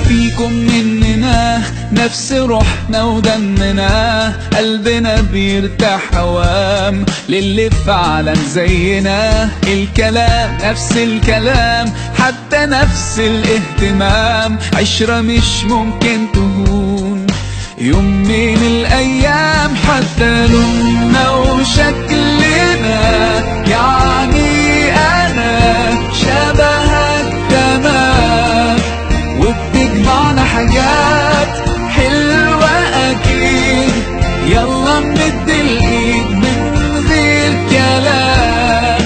فيكم مننا نفس روحنا ودمنا، قلبنا بيرتاح هوام للي فعلا زينا. الكلام نفس الكلام، حتى نفس الاهتمام، عشرة مش ممكن تهون يوم من الأيام. حتى لوننا وشكلنا، يعني أنا شبهك تمام، وبتجمعنا حاجات حلوة أكيد. يلا نمد الإيد من غير كلام،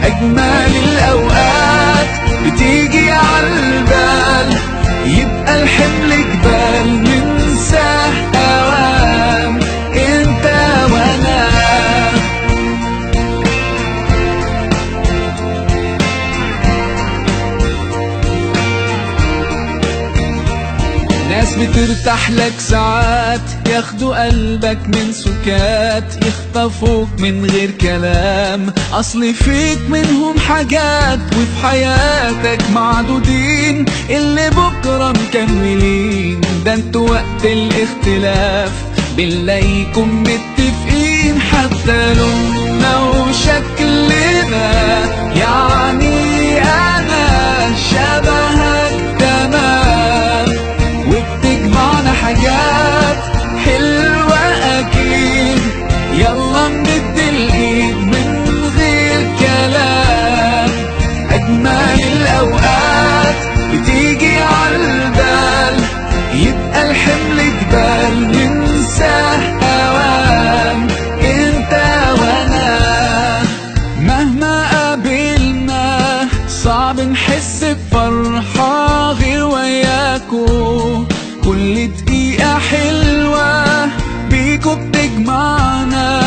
أجمل الأوقات بتيجي عالبال، يبقى الحمل جبال ننساه أوام انت وانا. ناس بترتاح لك ساعات، ياخدوا قلبك من سكات، يخطفوك من غير كلام، اصل فيك منهم حاجات وفي حياتك معدودين، اللي بكرة مكملين. ده انتوا وقت الاختلاف بنلاقيكم متفقين. حتى لوننا وشكلنا، يعني انا شبهك تمام، وبتجمعنا حاجات حلوة أكيد. يلا نمد الإيد من غير كلام، أجمل الأوقات بتيجي عالبال، يبقى الحمل جبال ننساه أوام انت وانا. مهما قابلنا صعب نحس بفرحة غير وياكو، كل دقيقة حلوة بيكو بتجمعنا.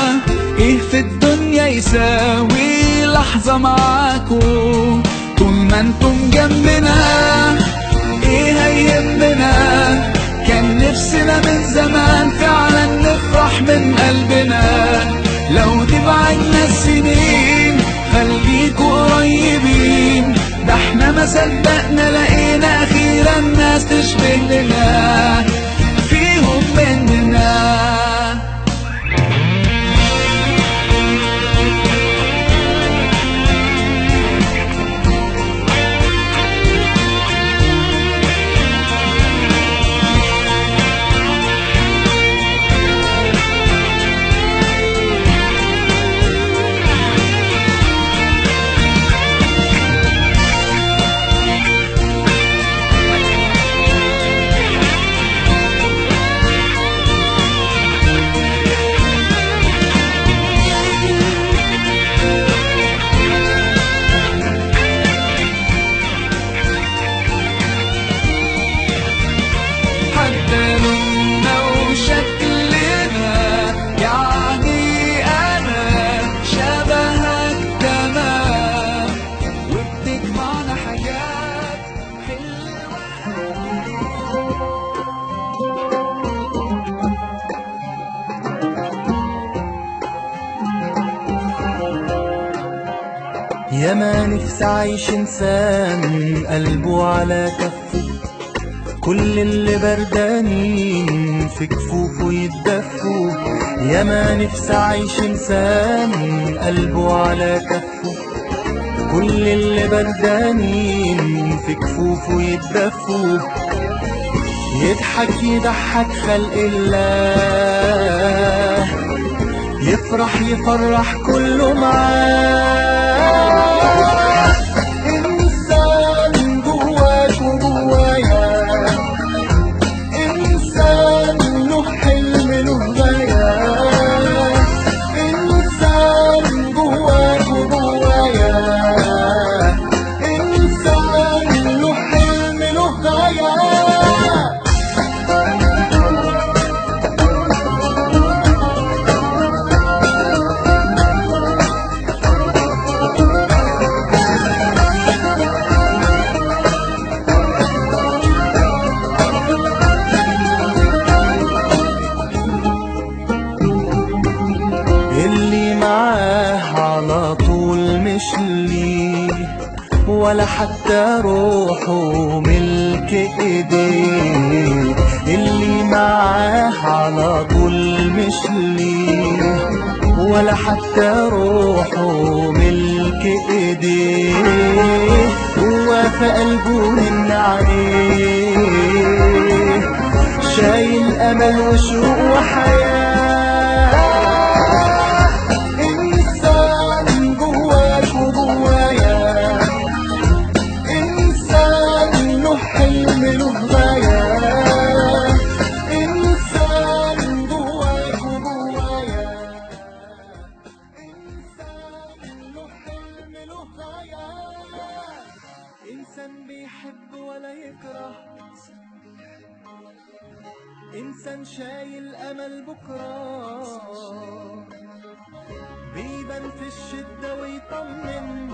ايه في الدنيا يساوي لحظة معاكو؟ طول ما انتم جنبنا ايه هيهمنا؟ كان نفسنا من زمان فعلا نفرح من قلبنا. لو تبعدنا السنين خليكوا قريبين، ده احنا ما صدقنا لقينا اخيرا ناس تشبه لنا فيهم مننا. يا ما نفسي عايش انسان قلبه على كفه، كل اللي بردانين في كفوفه يتدفوا. يا ما نفسي عايش انسان قلبه على كفه، كل اللي بردانين في كفوفه يتدفوا. يضحك يضحك خلق الله، يفرح يفرح كله معاه. إنسان جواك وجوايا، إنسان له حلم له غاية، إنسان جواك وجوايا، إنسان له حلم له غاية. ولا حتى روحه ملك ايديه، اللي معاه على طول مش ليه، ولا حتى روحه ملك ايديه، هو في قلبه من عليه، شايل امل وشوق وحياه. انسان جواك وجوايا، انسان له حلم له غايه، انسان جواك وجوايا، انسان له حلم له غايه، انسان بيحب ولا يكره، إنسان شايل أمل بكرة، بيبان في الشدة ويطمن،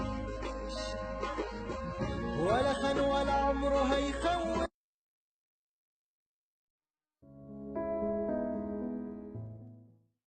ولا خان ولا عمره هيخ